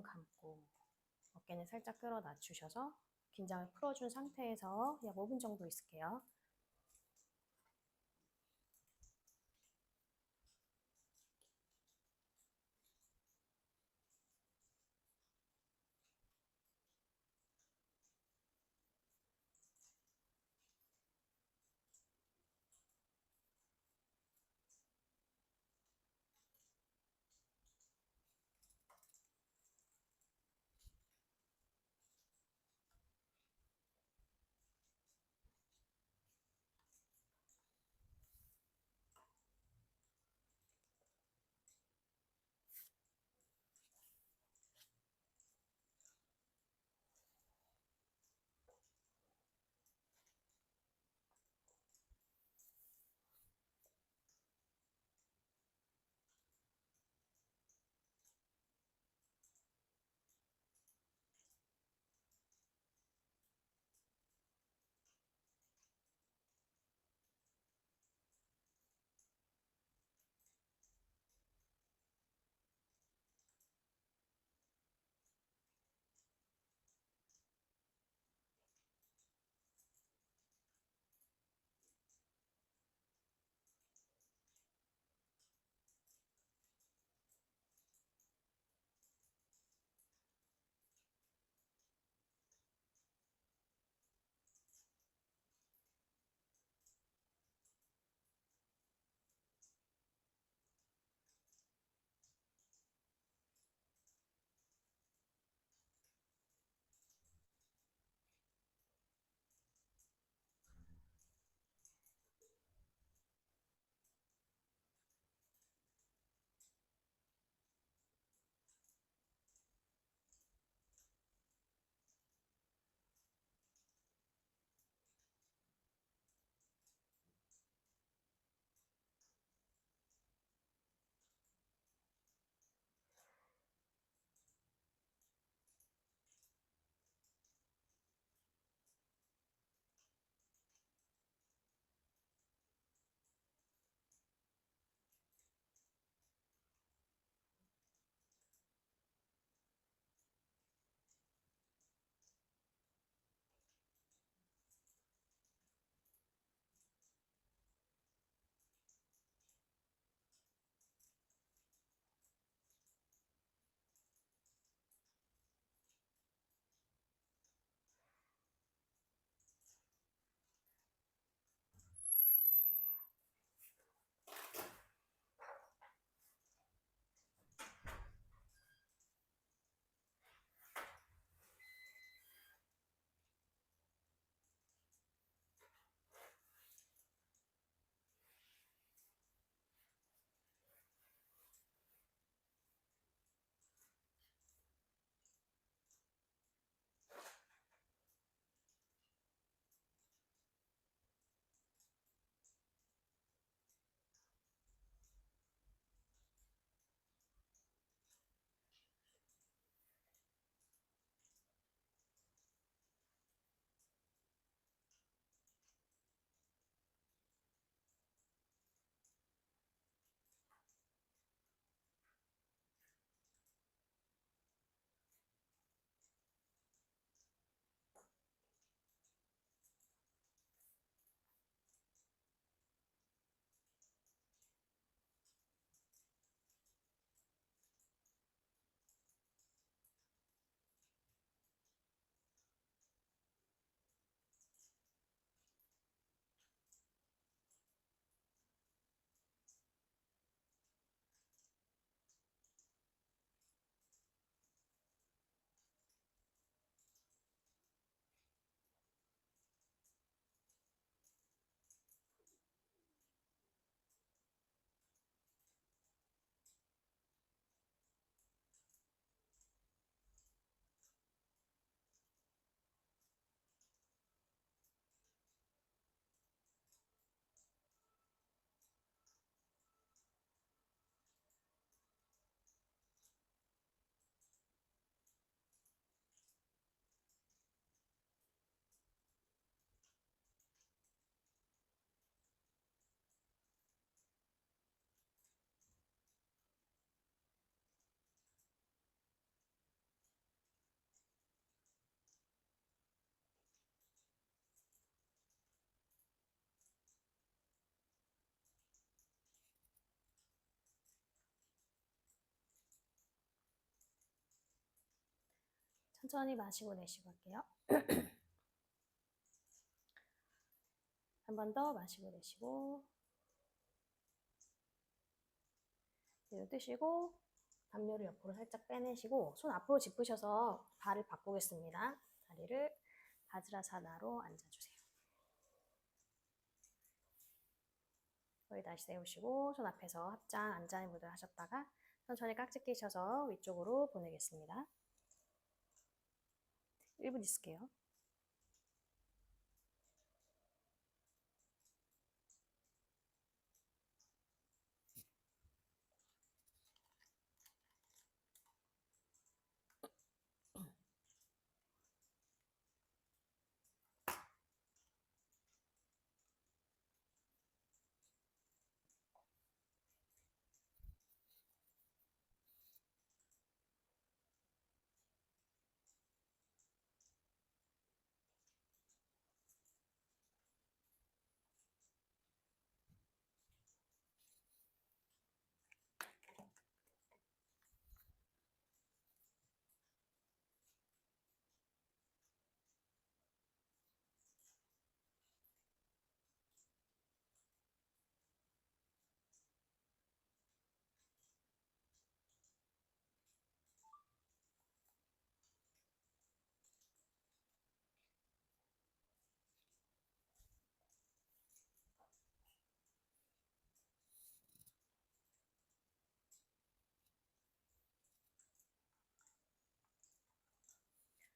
눈 감고 어깨는 살짝 끌어 낮추셔서 긴장을 풀어준 상태에서 약 5분 정도 있을게요. 천천히 마시고 내쉬고 할게요. 한 번 더 마시고 내쉬고. 내려 뜨시고 담요를 옆으로 살짝 빼내시고 손 앞으로 짚으셔서 발을 바꾸겠습니다. 다리를 바지라사나로 앉아주세요. 거의 다시 세우시고 손 앞에서 합장 안자의 무드 하셨다가 천천히 깍지 끼셔서 위쪽으로 보내겠습니다. 1분 있을게요.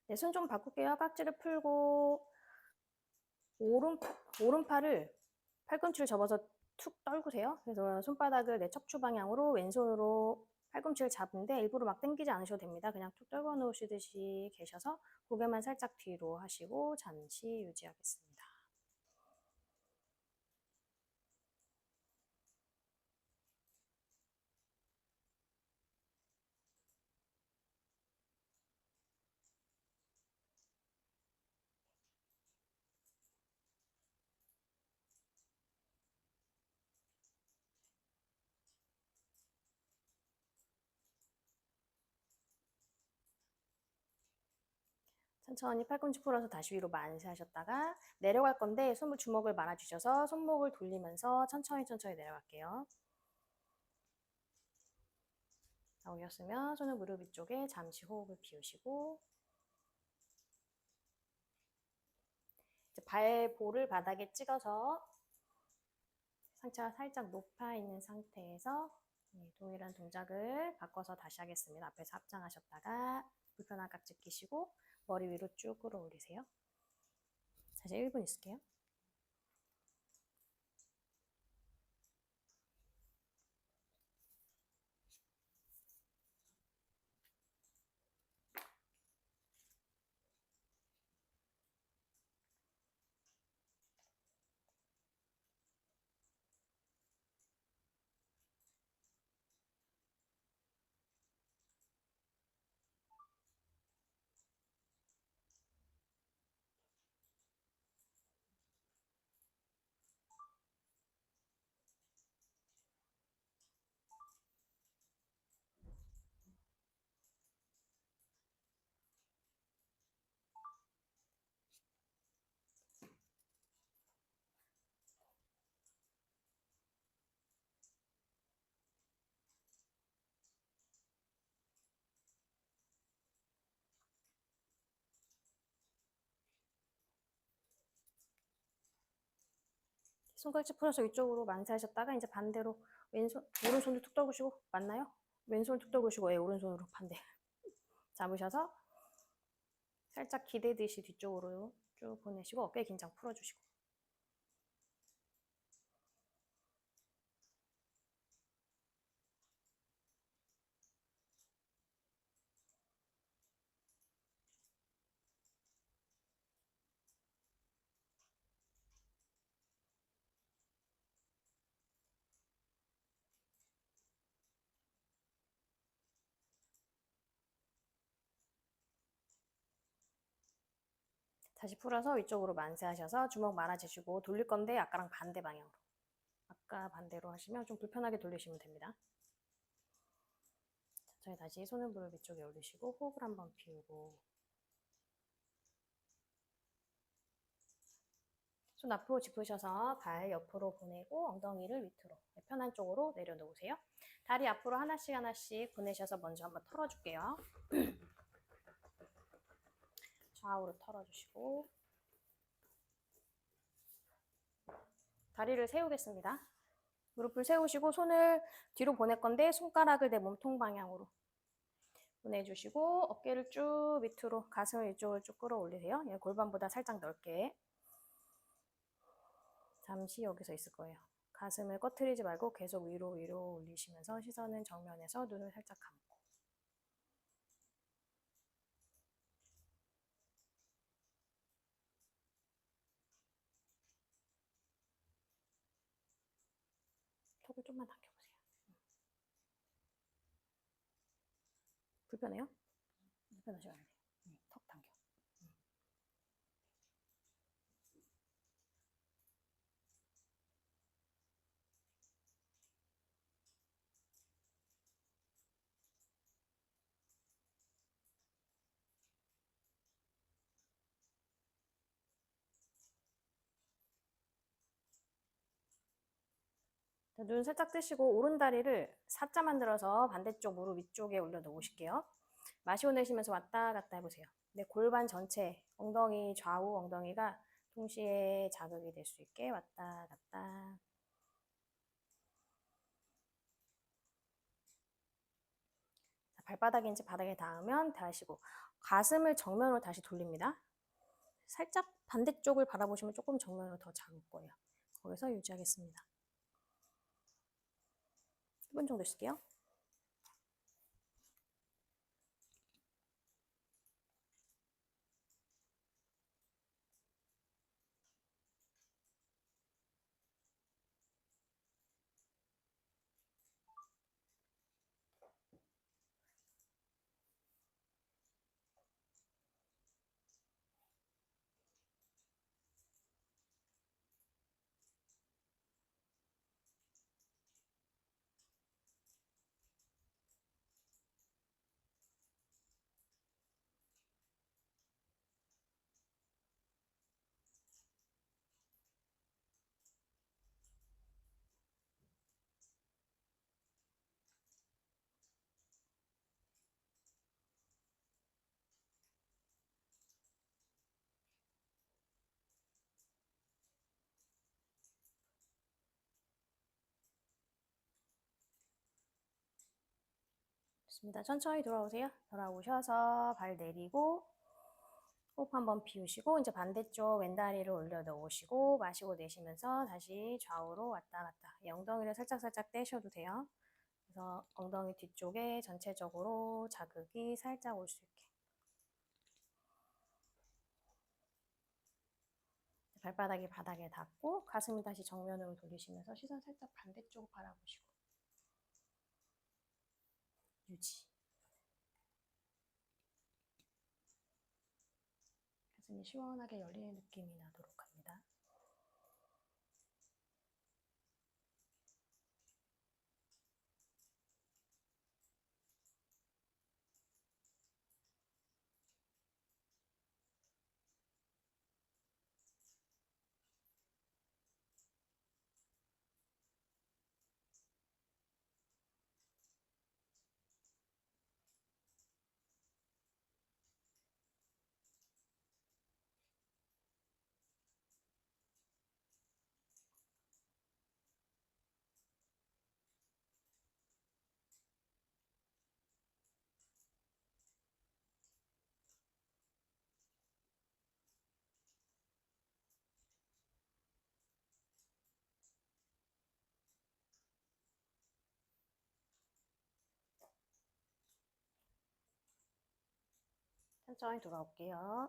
네, 손 좀 바꿀게요. 깍지를 풀고 오른팔을 팔꿈치를 접어서 툭 떨구세요. 그래서 손바닥을 내 척추 방향으로 왼손으로 팔꿈치를 잡는데 일부러 막 당기지 않으셔도 됩니다. 그냥 툭 떨궈 놓으시듯이 계셔서 고개만 살짝 뒤로 하시고 잠시 유지하겠습니다. 천천히 팔꿈치 풀어서 다시 위로 만세 하셨다가 내려갈 건데 손목 주먹을 말아주셔서 손목을 돌리면서 천천히 내려갈게요. 나오셨으면 손을 무릎 위쪽에 잠시 호흡을 비우시고 이제 발볼을 바닥에 찍어서 상체가 살짝 높아 있는 상태에서 동일한 동작을 바꿔서 다시 하겠습니다. 앞에서 합장하셨다가 불편한 깍지 끼시고 머리 위로 쭉 끌어올리세요. 다시 1분 있을게요. 손깍지 풀어서 위쪽으로 만세하셨다가 이제 반대로 오른손을 툭 떨구시고 맞나요? 왼손을 툭 떨구시고 오른손으로 반대 잡으셔서 살짝 기대듯이 뒤쪽으로 쭉 보내시고 어깨 긴장 풀어주시고 다시 풀어서 위쪽으로 만세하셔서 주먹 말아주시고 돌릴 건데 아까랑 반대 방향으로 아까 반대로 하시면 좀 불편하게 돌리시면 됩니다. 천천히 다시 손을 무릎 위쪽에 올리시고 호흡을 한번 비우고 손 앞으로 짚으셔서 발 옆으로 보내고 엉덩이를 밑으로 편한 쪽으로 내려놓으세요. 다리 앞으로 하나씩 하나씩 보내셔서 먼저 한번 털어줄게요. 좌우로 털어주시고 다리를 세우겠습니다. 무릎을 세우시고 손을 뒤로 보낼 건데 손가락을 내 몸통 방향으로 보내주시고 어깨를 쭉 밑으로 가슴을 이쪽을 쭉 끌어올리세요. 골반보다 살짝 넓게. 잠시 여기서 있을 거예요. 가슴을 꺼트리지 말고 계속 위로 올리시면서 시선은 정면에서 눈을 살짝 감고. 턱을 좀만 당겨보세요. 불편해요? 불편하시면 안 돼요. 턱 당겨. 눈 살짝 뜨시고 오른다리를 사자 만들어서 반대쪽 무릎 위쪽에 올려 놓으실게요. 마시고 내쉬면서 왔다 갔다 해보세요. 내 골반 전체, 엉덩이 좌우 엉덩이가 동시에 자극이 될 수 있게 왔다 갔다. 발바닥인지 바닥에 닿으면 다시고 가슴을 정면으로 다시 돌립니다. 살짝 반대쪽을 바라보시면 조금 정면으로 더 작을 거예요. 거기서 유지하겠습니다. 1분 정도 있을게요. 좋습니다. 천천히 돌아오세요. 돌아오셔서 발 내리고 호흡 한번 비우시고 이제 반대쪽 왼다리를 올려 놓으시고 마시고 내쉬면서 다시 좌우로 왔다 갔다. 엉덩이를 살짝 떼셔도 돼요. 그래서 엉덩이 뒤쪽에 전체적으로 자극이 살짝 올 수 있게. 발바닥이 바닥에 닿고 가슴이 다시 정면으로 돌리시면서 시선 살짝 반대쪽으로 바라보시고 유지. 가슴이 시원하게 열리는 느낌이 나도록 합니다. 천천히 돌아올게요.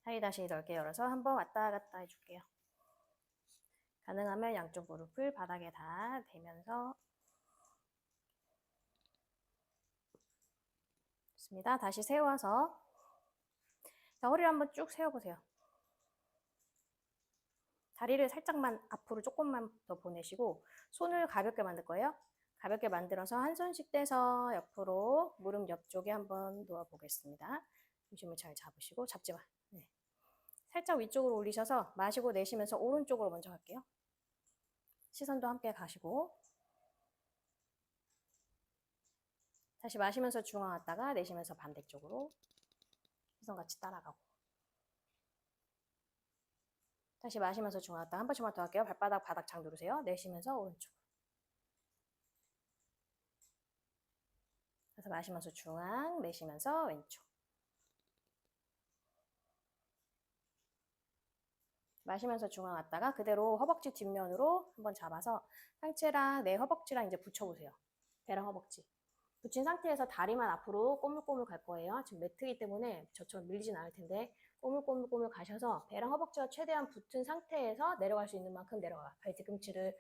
다리 다시 넓게 열어서 한번 왔다 갔다 해줄게요. 가능하면 양쪽 무릎을 바닥에 다 대면서 좋습니다. 다시 세워서 허리를 한번 쭉 세워보세요. 다리를 살짝만 앞으로 조금만 더 보내시고 손을 가볍게 만들 거예요. 가볍게 만들어서 한 손씩 떼서 옆으로 무릎 옆쪽에 한번 놓아보겠습니다. 중심을 잘 잡으시고 잡지 마. 네. 살짝 위쪽으로 올리셔서 마시고 내쉬면서 오른쪽으로 먼저 갈게요. 시선도 함께 가시고 다시 마시면서 중앙 왔다가 내쉬면서 반대쪽으로 시선 같이 따라가고 다시 마시면서 중앙 왔다가 한 번씩만 더 할게요. 발바닥 바닥 장 누르세요. 내쉬면서 오른쪽 그래서 마시면서 중앙 내쉬면서 왼쪽 마시면서 중앙 왔다가 그대로 허벅지 뒷면으로 한번 잡아서 상체랑 내 허벅지랑 이제 붙여보세요. 배랑 허벅지. 붙인 상태에서 다리만 앞으로 꼬물꼬물 갈 거예요. 지금 매트이기 때문에 저처럼 밀리진 않을 텐데 꼬물꼬물꼬물 가셔서 배랑 허벅지가 최대한 붙은 상태에서 내려갈 수 있는 만큼 내려가. 발 뒤꿈치를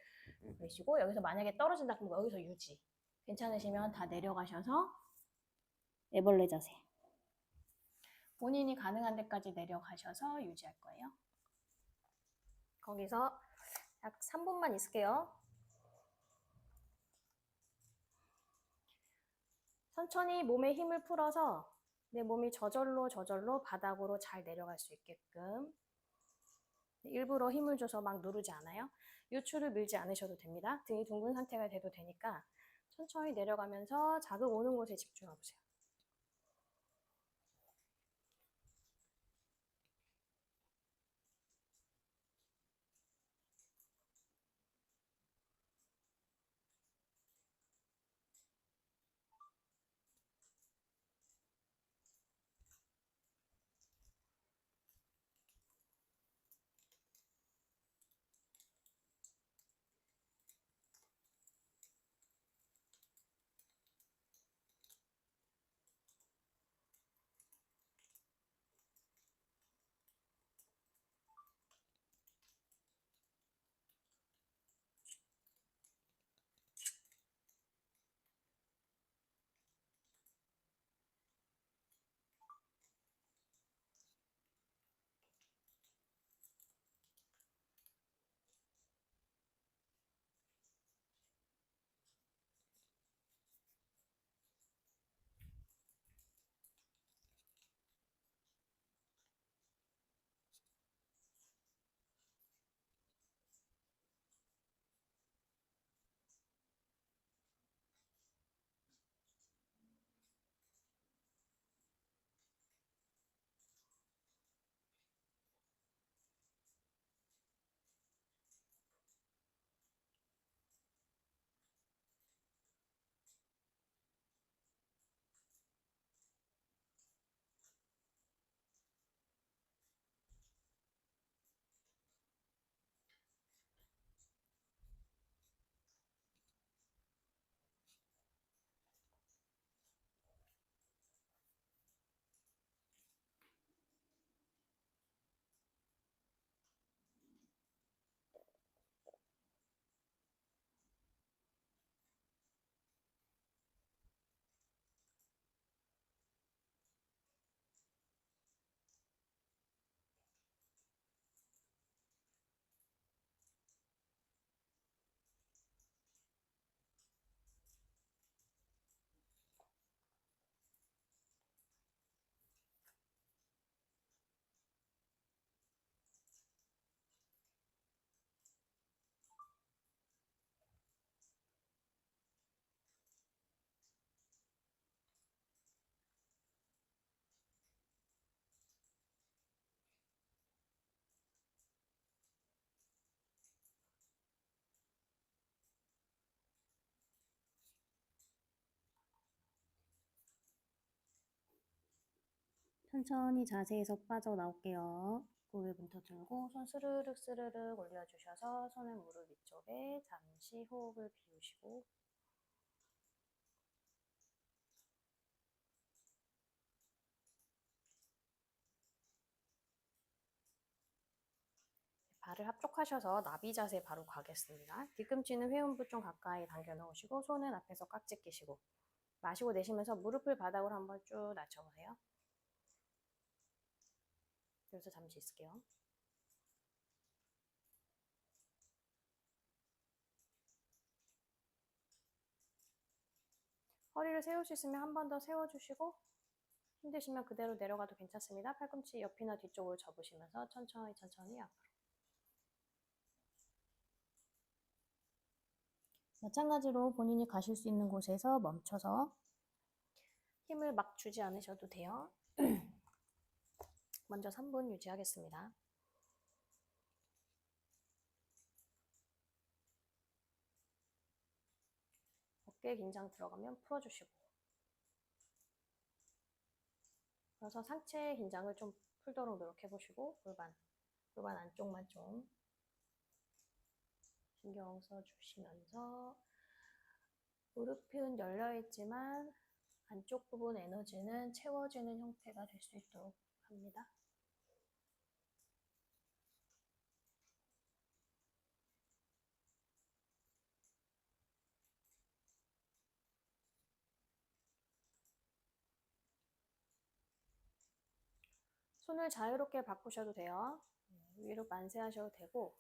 내쉬고 여기서 만약에 떨어진다 그러면 여기서 유지. 괜찮으시면 다 내려가셔서 애벌레 자세. 본인이 가능한 데까지 내려가셔서 유지할 거예요. 거기서 약 3분만 있을게요. 천천히 몸에 힘을 풀어서 내 몸이 저절로 바닥으로 잘 내려갈 수 있게끔 일부러 힘을 줘서 막 누르지 않아요. 요추를 밀지 않으셔도 됩니다. 등이 둥근 상태가 돼도 되니까 천천히 내려가면서 자극 오는 곳에 집중해 보세요. 천천히 자세에서 빠져나올게요. 고개 문터 들고 손 스르륵 스르륵 올려주셔서 손을 무릎 위쪽에 잠시 호흡을 비우시고 발을 합족하셔서 나비 자세 바로 가겠습니다. 뒤꿈치는 회음부 좀 가까이 당겨 넣으시고 손은 앞에서 깍지 끼시고 마시고 내쉬면서 무릎을 바닥으로 한번 쭉 낮춰보세요. 여기서 잠시 있을게요. 허리를 세울 수 있으면 한 번 더 세워주시고 힘드시면 그대로 내려가도 괜찮습니다. 팔꿈치 옆이나 뒤쪽으로 접으시면서 천천히 앞으로. 마찬가지로 본인이 가실 수 있는 곳에서 멈춰서 힘을 막 주지 않으셔도 돼요. 먼저 3분 유지하겠습니다. 어깨 긴장 들어가면 풀어주시고, 그래서 상체 긴장을 좀 풀도록 노력해보시고, 골반 안쪽만 좀 신경 써주시면서, 무릎은 열려있지만 안쪽 부분 에너지는 채워지는 형태가 될 수 있도록 합니다. 손을 자유롭게 바꾸셔도 돼요. 위로 만세하셔도 되고,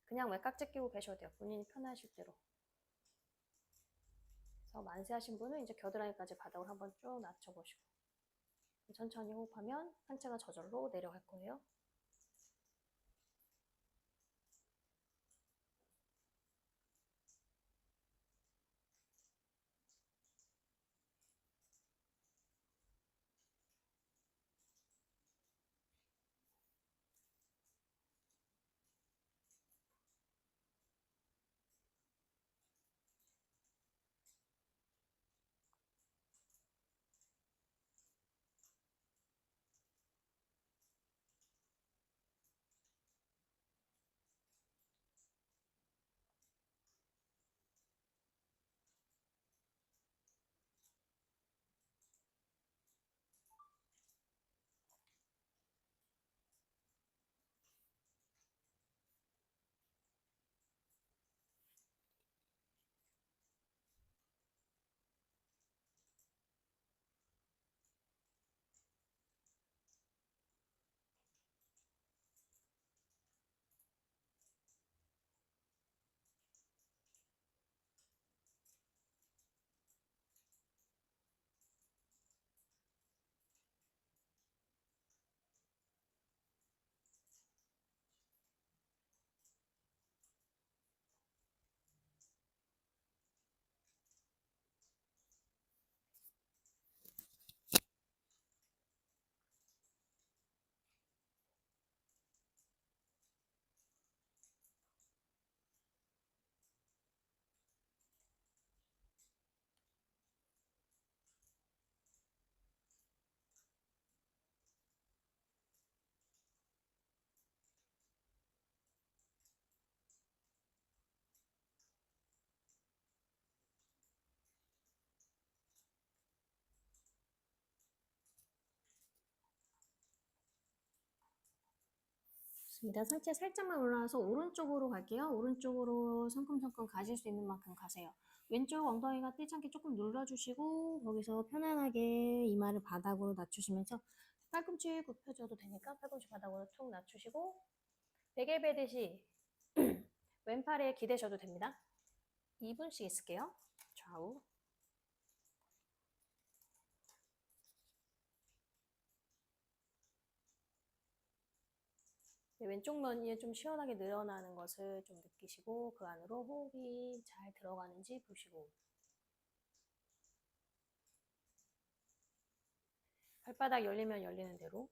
그냥 외깍지 끼고 계셔도 돼요. 본인이 편하실 대로. 그래서 만세하신 분은 이제 겨드랑이까지 바닥을 한번 쭉 낮춰보시고, 천천히 호흡하면 상체가 저절로 내려갈 거예요. 좋습니다. 상체 살짝만 올라와서 오른쪽으로 갈게요. 오른쪽으로 성큼성큼 가실 수 있는 만큼 가세요. 왼쪽 엉덩이가 떼지 않게 조금 눌러주시고, 거기서 편안하게 이마를 바닥으로 낮추시면서 팔꿈치 굽혀줘도 되니까 팔꿈치 바닥으로 툭 낮추시고, 베개 베듯이 왼팔에 기대셔도 됩니다. 2분씩 있을게요. 좌우. 왼쪽 머리에 좀 시원하게 늘어나는 것을 좀 느끼시고, 그 안으로 호흡이 잘 들어가는지 보시고, 발바닥 열리면 열리는 대로.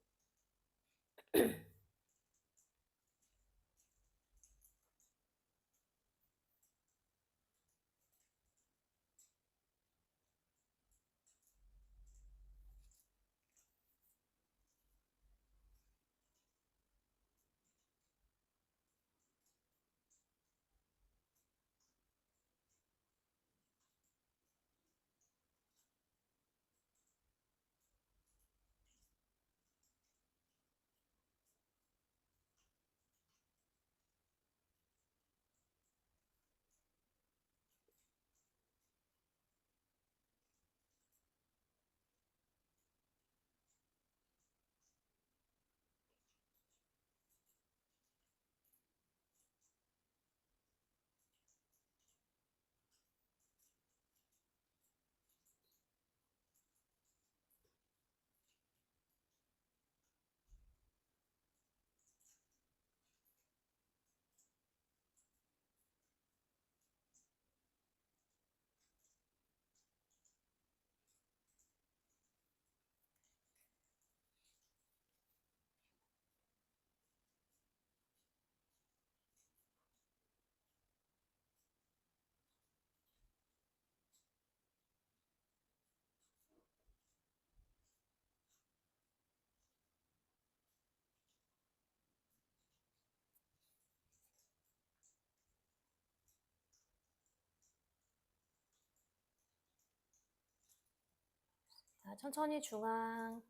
천천히 중앙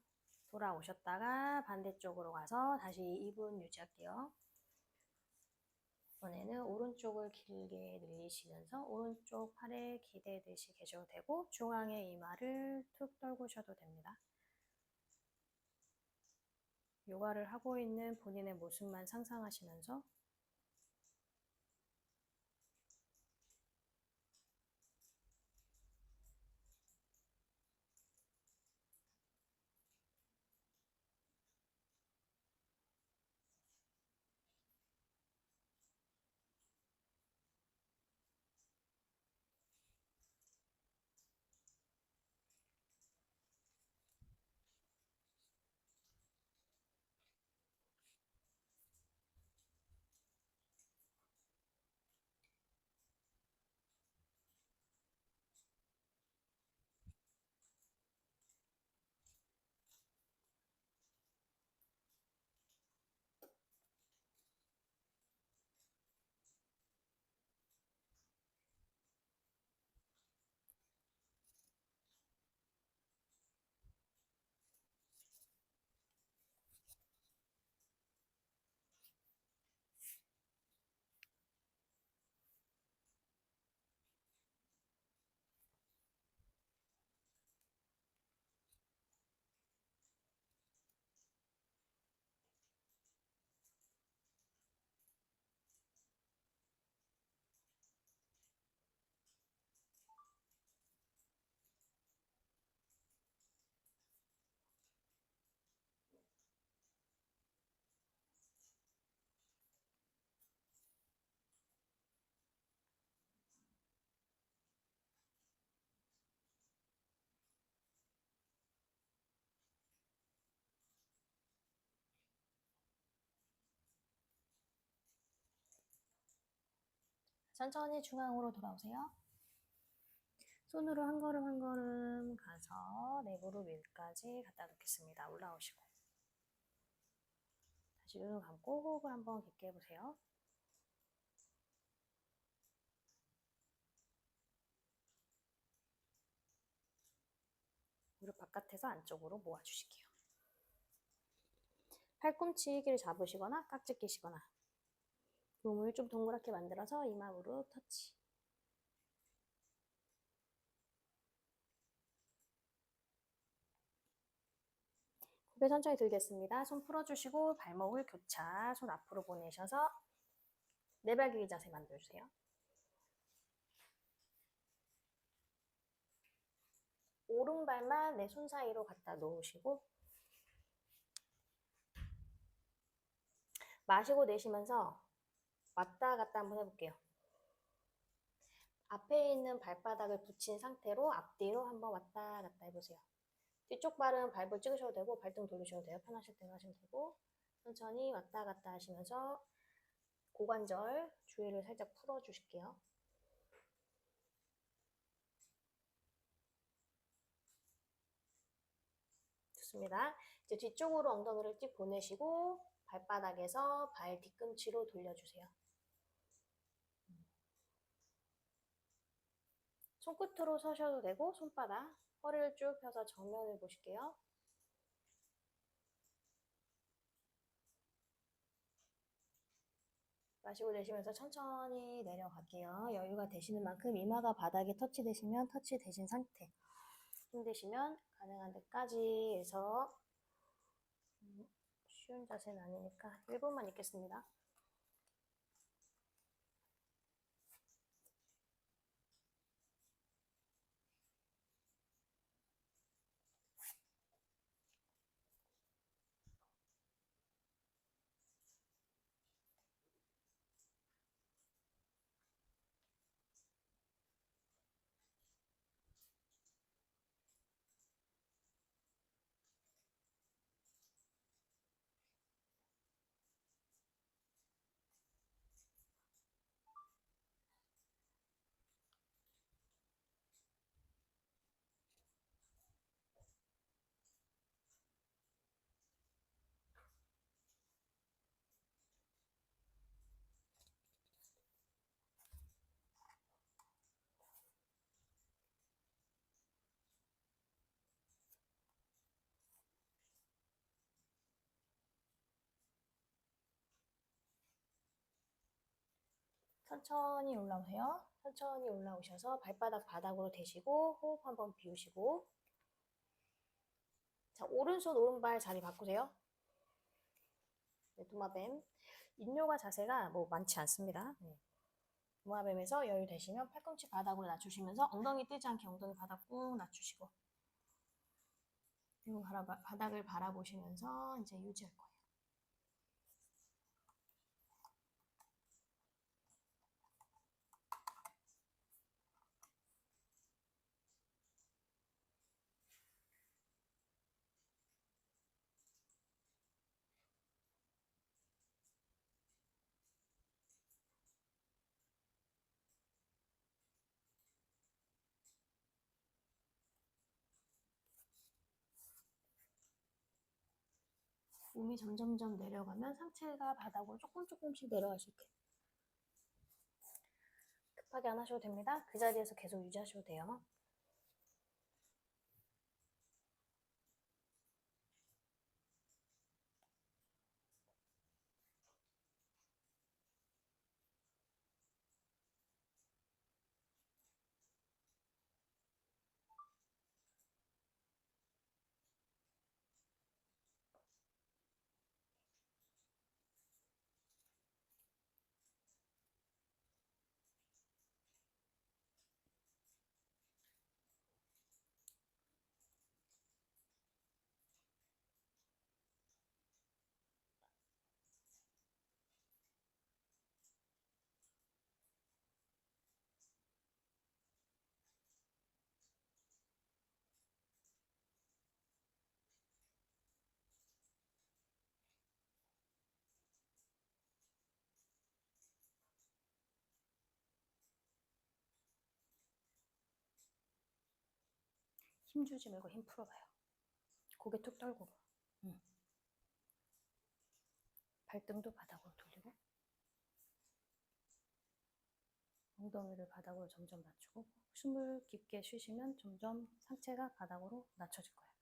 돌아오셨다가 반대쪽으로 가서 다시 2분 유지할게요. 이번에는 오른쪽을 길게 늘리시면서 오른쪽 팔에 기대듯이 계셔도 되고 중앙의 이마를 툭 떨구셔도 됩니다. 요가를 하고 있는 본인의 모습만 상상하시면서 천천히 중앙으로 돌아오세요. 손으로 한 걸음 한 걸음 가서 내 무릎 위까지 갖다 놓겠습니다. 올라오시고 다시 눈을 감고 호흡을 한번 깊게 해보세요. 무릎 바깥에서 안쪽으로 모아주실게요. 팔꿈치를 잡으시거나 깍지 끼시거나 몸을 좀 동그랗게 만들어서 이마 무릎 터치. 고개 천천히 들겠습니다. 손 풀어주시고 발목을 교차, 손 앞으로 보내셔서 네발 길이 자세 만들어주세요. 오른발만 내 손 사이로 갖다 놓으시고 마시고 내쉬면서 왔다 갔다 한번 해볼게요. 앞에 있는 발바닥을 붙인 상태로 앞뒤로 한번 왔다 갔다 해보세요. 뒤쪽 발은 발볼 찍으셔도 되고 발등 돌리셔도 돼요. 편하실 대로 하시면 되고 천천히 왔다 갔다 하시면서 고관절 주위를 살짝 풀어주실게요. 좋습니다. 이제 뒤쪽으로 엉덩이를 쭉 보내시고 발바닥에서 발 뒤꿈치로 돌려주세요. 손끝으로 서셔도 되고 손바닥, 허리를 쭉 펴서 정면을 보실게요. 마시고 내쉬면서 천천히 내려갈게요. 여유가 되시는 만큼 이마가 바닥에 터치되시면 터치되신 상태. 힘드시면 가능한 데까지 해서 쉬운 자세는 아니니까 1분만 있겠습니다. 천천히 올라오세요. 천천히 올라오셔서 발바닥 바닥으로 대시고 호흡 한번 비우시고, 자, 오른손 오른발 자리 바꾸세요. 네, 도마뱀. 인요가 자세가 뭐 많지 않습니다. 네. 도마뱀에서 여유 되시면 팔꿈치 바닥으로 낮추시면서 엉덩이 뜨지 않게 엉덩이 바닥 꾹 낮추시고, 그리고 바닥을 바라보시면서 이제 유지할 거예요. 몸이 점점점 내려가면 상체가 바닥으로 조금씩 내려갈 수 있게. 급하게 안 하셔도 됩니다. 그 자리에서 계속 유지하셔도 돼요. 힘 주지 말고 힘 풀어봐요. 고개 툭 떨고. 발등도 바닥으로 돌리고, 엉덩이를 바닥으로 점점 낮추고, 숨을 깊게 쉬시면 점점 상체가 바닥으로 낮춰질 거예요.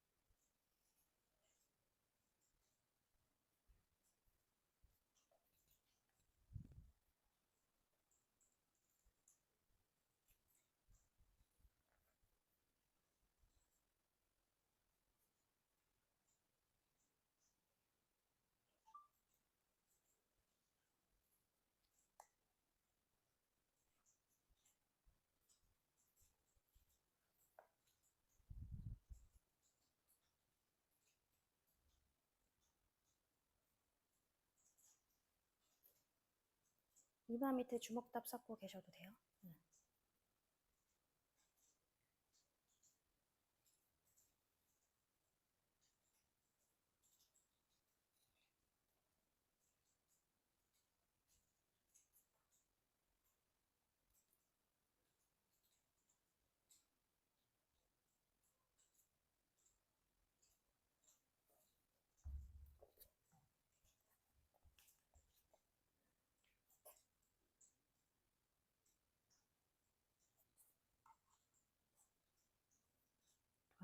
이마 밑에 주먹답 쌓고 계셔도 돼요.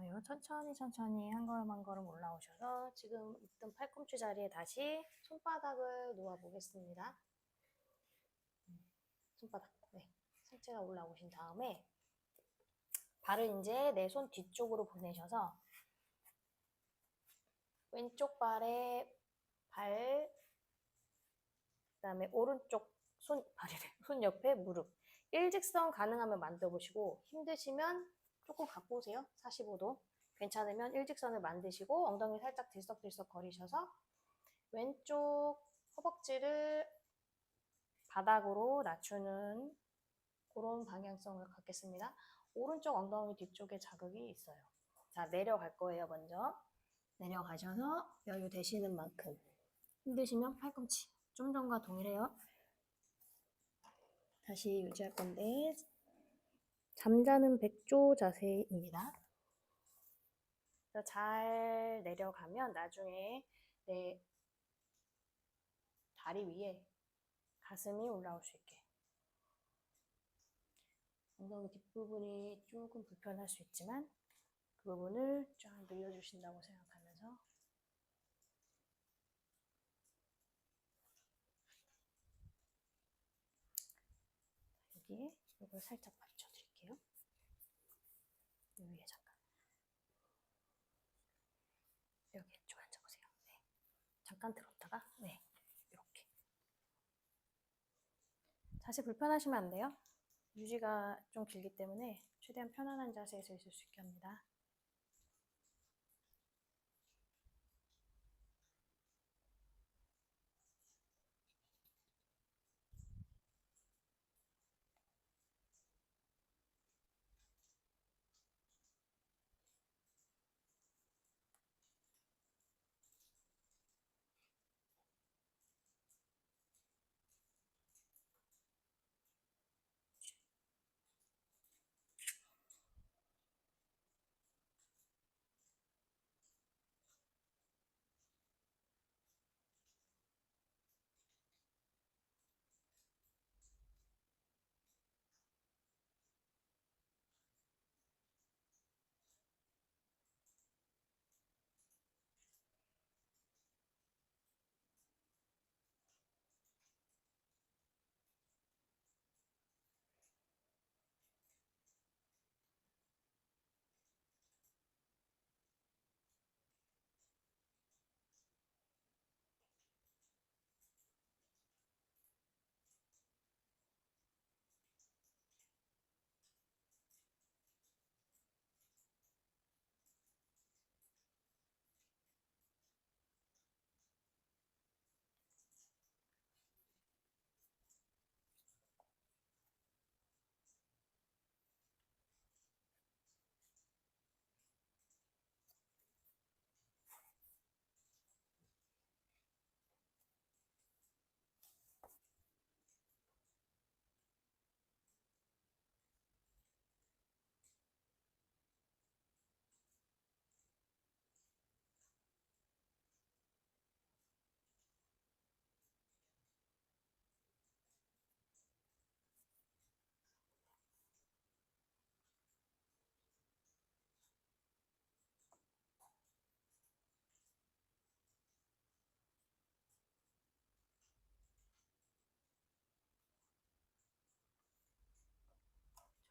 좋아요. 천천히 한 걸음 한 걸음 올라오셔서 지금 있던 팔꿈치 자리에 다시 손바닥을 놓아 보겠습니다. 손바닥. 네. 상체가 올라오신 다음에 발을 이제 내 손 뒤쪽으로 보내셔서 왼쪽 발에 발, 그다음에 오른쪽 손 옆에 무릎. 일직선 가능하면 만들어 보시고, 힘드시면 조금 갖고 오세요. 45도. 괜찮으면 일직선을 만드시고 엉덩이 살짝 들썩들썩 거리셔서 왼쪽 허벅지를 바닥으로 낮추는 그런 방향성을 갖겠습니다. 오른쪽 엉덩이 뒤쪽에 자극이 있어요. 자, 내려갈 거예요. 먼저 내려가셔서 여유 되시는 만큼. 힘드시면 팔꿈치. 좀 전과 동일해요. 다시 유지할 건데, 잠자는 백조 자세입니다. 잘 내려가면 나중에 내 다리 위에 가슴이 올라올 수 있게. 엉덩이 뒷부분이 조금 불편할 수 있지만 그 부분을 쫙 늘려주신다고 생각하면서 이걸 살짝 받쳐드릴게요. 이 위에 잠깐. 여기 좀 앉아보세요. 네. 잠깐 들었다가, 네. 이렇게. 자세 불편하시면 안 돼요. 유지가 좀 길기 때문에 최대한 편안한 자세에서 있을 수 있게 합니다.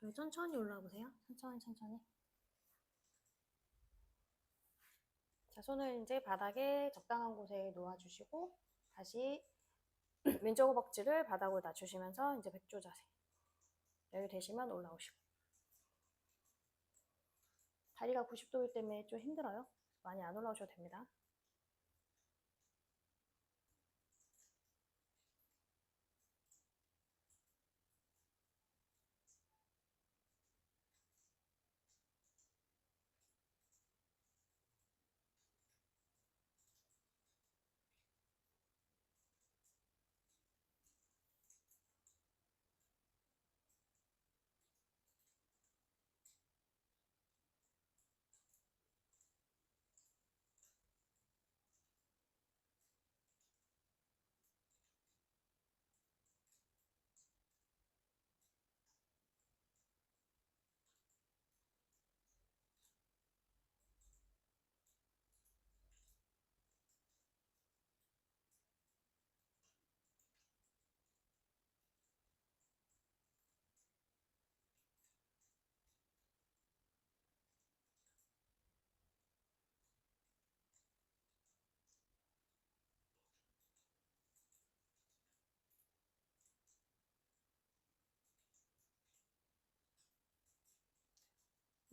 저희 천천히 올라와 보세요. 천천히. 자, 손을 이제 바닥에 적당한 곳에 놓아주시고 다시 왼쪽 허벅지를 바닥으로 낮추시면서 이제 백조 자세. 여유 되시면 올라오시고. 다리가 90도이기 때문에 좀 힘들어요. 많이 안 올라오셔도 됩니다.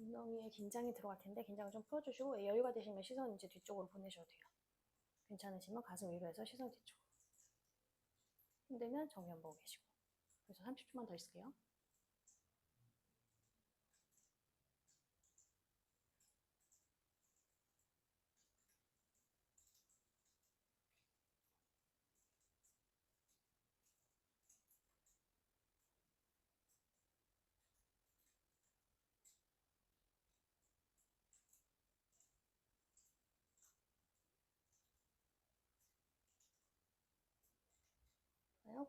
엉덩이에 긴장이 들어갈 텐데 긴장을 좀 풀어주시고 여유가 되시면 시선 이제 뒤쪽으로 보내셔도 돼요. 괜찮으시면 가슴 위로 해서 시선 뒤쪽으로. 힘들면 정면 보고 계시고. 그래서 30초만 더 있을게요.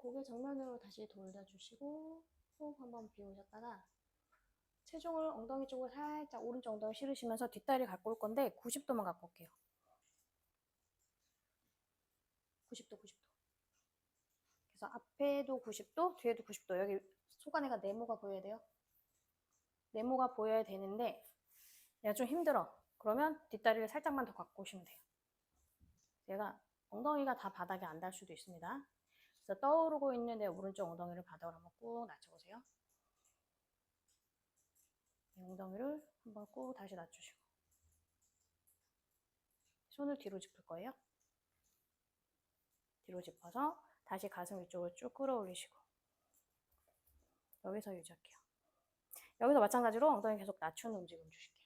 고개 정면으로 다시 돌려주시고 호흡 한번 비우셨다가 체중을 엉덩이 쪽으로 살짝 오른쪽 엉덩이 실으시면서 뒷다리 갖고 올 건데 90도만 갖고 올게요. 90도. 그래서 앞에도 90도, 뒤에도 90도. 여기 손가락가 네모가 보여야 돼요. 네모가 보여야 되는데 얘가 좀 힘들어. 그러면 뒷다리를 살짝만 더 갖고 오시면 돼요. 얘가 엉덩이가 다 바닥에 안 닿을 수도 있습니다. 그래서 떠오르고 있는 내 오른쪽 엉덩이를 바닥으로 한번 꾹 낮춰보세요. 엉덩이를 한번 꾹 다시 낮추시고 손을 뒤로 짚을 거예요. 뒤로 짚어서 다시 가슴 위쪽으로 쭉 끌어올리시고 여기서 유지할게요. 여기서 마찬가지로 엉덩이 계속 낮추는 움직임 주실게요.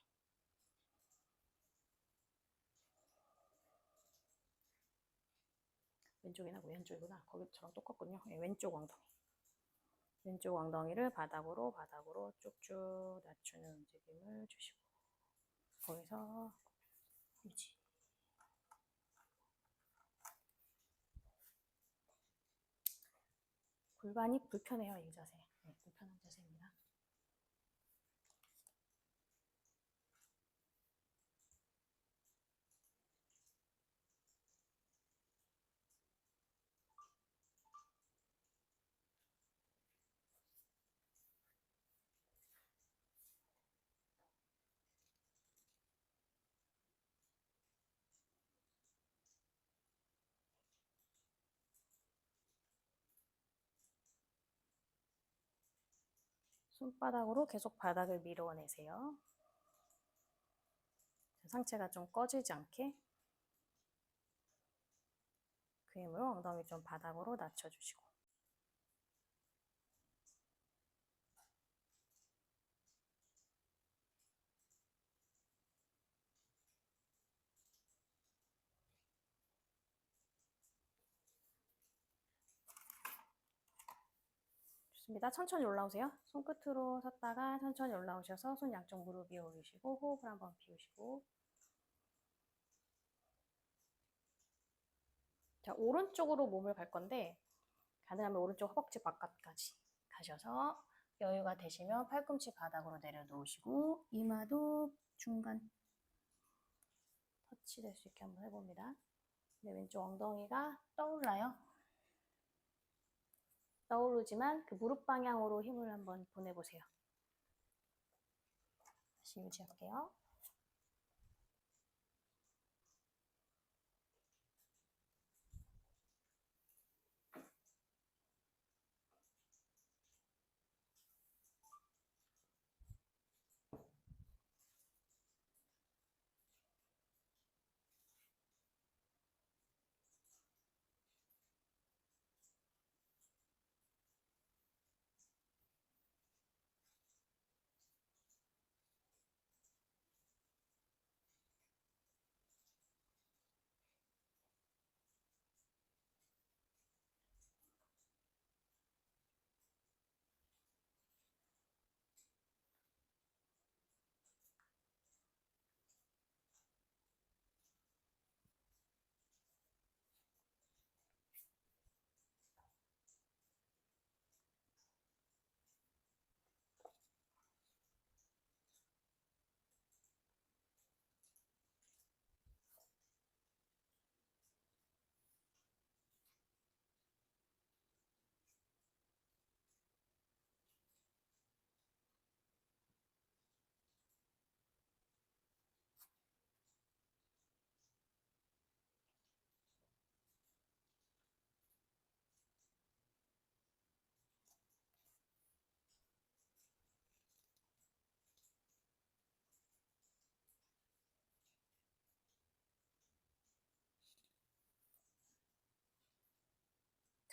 왼쪽이나 왼쪽이구나. 거기처럼 똑같군요. 네, 왼쪽 엉덩이. 왼쪽 엉덩이를 바닥으로 쭉쭉 낮추는 움직임을 주시고 거기서 유지. 골반이 불편해요. 이 자세. 네, 불편한 자세입니다. 손바닥으로 계속 바닥을 밀어내세요. 상체가 좀 꺼지지 않게 그 힘으로 엉덩이 좀 바닥으로 낮춰주시고 좋습니다. 천천히 올라오세요. 손끝으로 섰다가 천천히 올라오셔서 손 양쪽 무릎 위에 올리시고 호흡을 한번 비우시고 자, 오른쪽으로 몸을 갈 건데 가능하면 오른쪽 허벅지 바깥까지 가셔서 여유가 되시면 팔꿈치 바닥으로 내려놓으시고 이마도 중간 터치될 수 있게 한번 해봅니다. 네, 왼쪽 엉덩이가 떠올라요. 떠오르지만 그 무릎 방향으로 힘을 한번 보내보세요. 다시 유지할게요.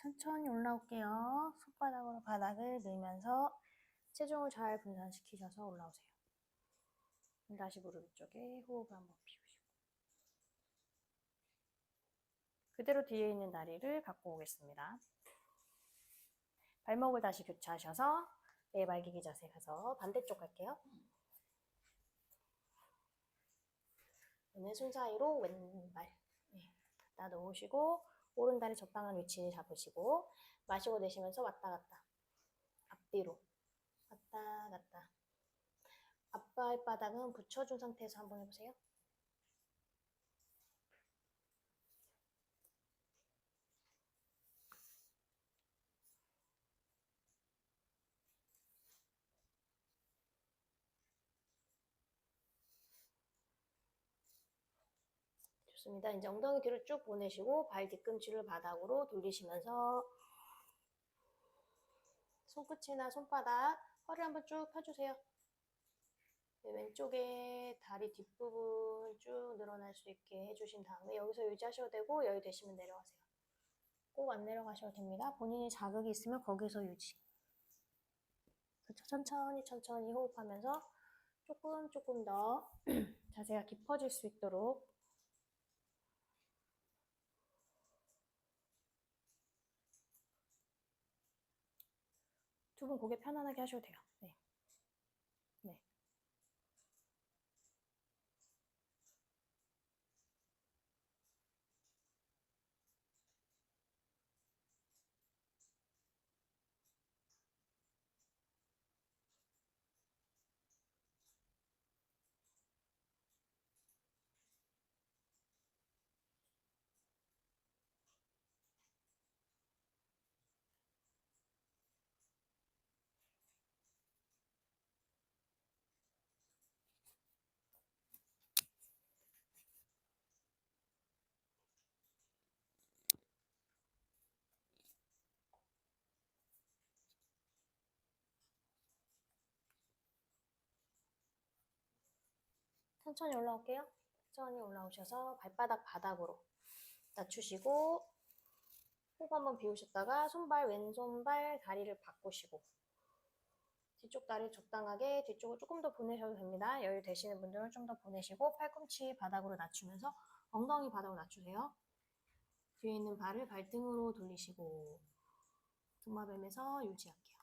천천히 올라올게요. 손바닥으로 바닥을 밀면서 체중을 잘 분산시키셔서 올라오세요. 다시 무릎 위쪽에 호흡을 한번 비우시고 그대로 뒤에 있는 다리를 갖고 오겠습니다. 발목을 다시 교차하셔서 내발기기 자세 가서 반대쪽 갈게요. 왼손 사이로 왼발 갖다 놓으시고 오른다리 적당한 위치 잡으시고 마시고 내쉬면서 왔다 갔다 앞뒤로 왔다 갔다 앞발바닥은 붙여준 상태에서 한번 해보세요. 좋습니다. 이제 엉덩이 뒤로 쭉 보내시고 발 뒤꿈치를 바닥으로 돌리시면서 손끝이나 손바닥, 허리 한번 쭉 펴주세요. 네, 왼쪽에 다리 뒷부분 쭉 늘어날 수 있게 해주신 다음에 여기서 유지하셔도 되고 여유 되시면 내려가세요. 꼭 안 내려가셔도 됩니다. 본인이 자극이 있으면 거기서 유지. 그렇죠. 천천히 호흡하면서 조금 더 자세가 깊어질 수 있도록 두 분 고개 편안하게 하셔도 돼요. 네. 네. 천천히 올라올게요. 천천히 올라오셔서 발바닥 바닥으로 낮추시고 호흡 한번 비우셨다가 손발, 왼손발 다리를 바꾸시고 뒤쪽 다리 적당하게 뒤쪽으로 조금 더 보내셔도 됩니다. 여유 되시는 분들은 좀 더 보내시고 팔꿈치 바닥으로 낮추면서 엉덩이 바닥으로 낮추세요. 뒤에 있는 발을 발등으로 돌리시고 도마뱀에서 유지할게요.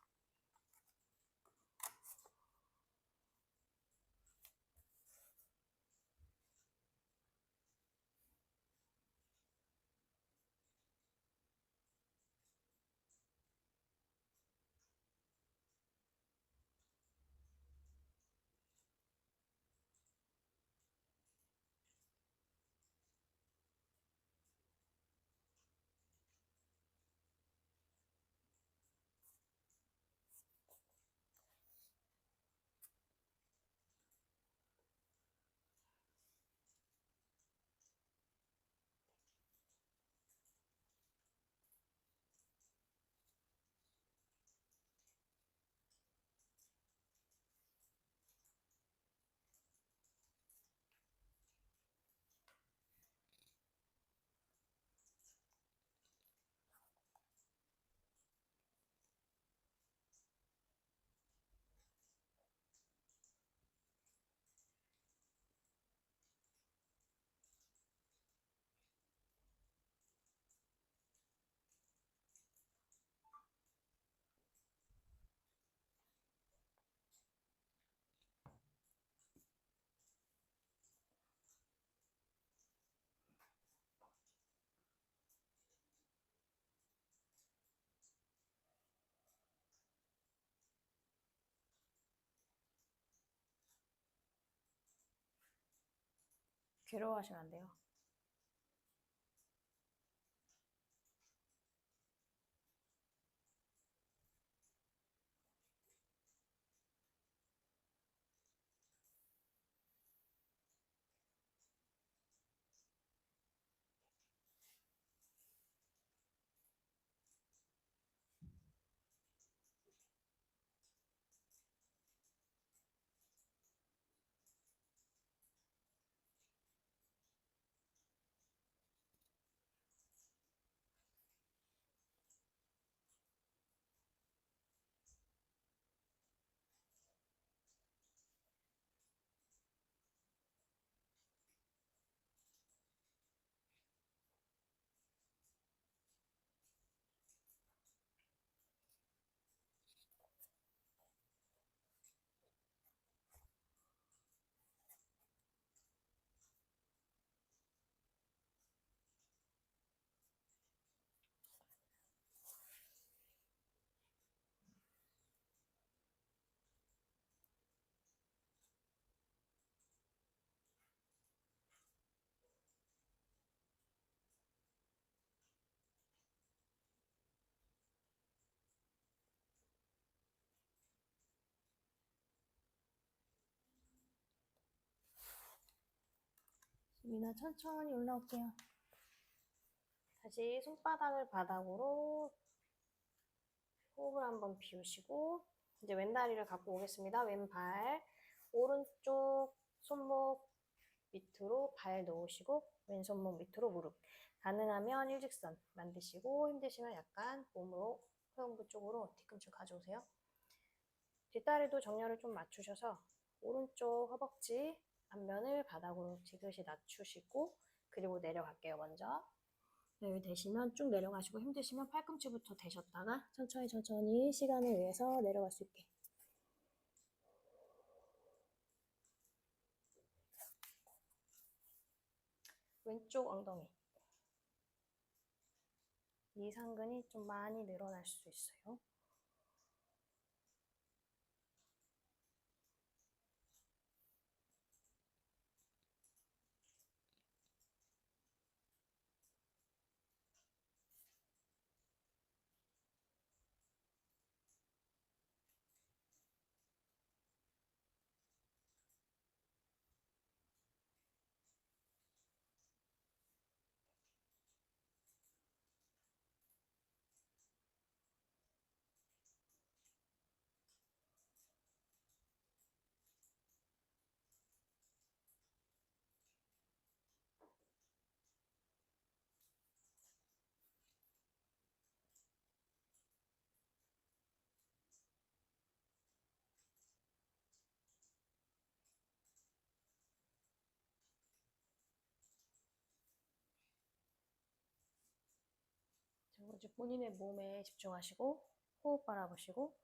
괴로워하시면 안 돼요. 미나 천천히 올라올게요. 다시 손바닥을 바닥으로 호흡을 한번 비우시고 이제 왼다리를 갖고 오겠습니다. 왼발 오른쪽 손목 밑으로 발 놓으시고 왼손목 밑으로 무릎. 가능하면 일직선 만드시고 힘드시면 약간 몸으로 허영부 쪽으로 뒤꿈치 가져오세요. 뒷다리도 정렬을 좀 맞추셔서 오른쪽 허벅지 앞면을 바닥으로 지그시 낮추시고 그리고 내려갈게요. 먼저 여기 되시면 쭉 내려가시고 힘드시면 팔꿈치부터 대셨다가 천천히 시간을 위해서 내려갈 수 있게. 왼쪽 엉덩이 이상근이 좀 많이 늘어날 수 있어요. 이제 본인의 몸에 집중하시고 호흡 바라보시고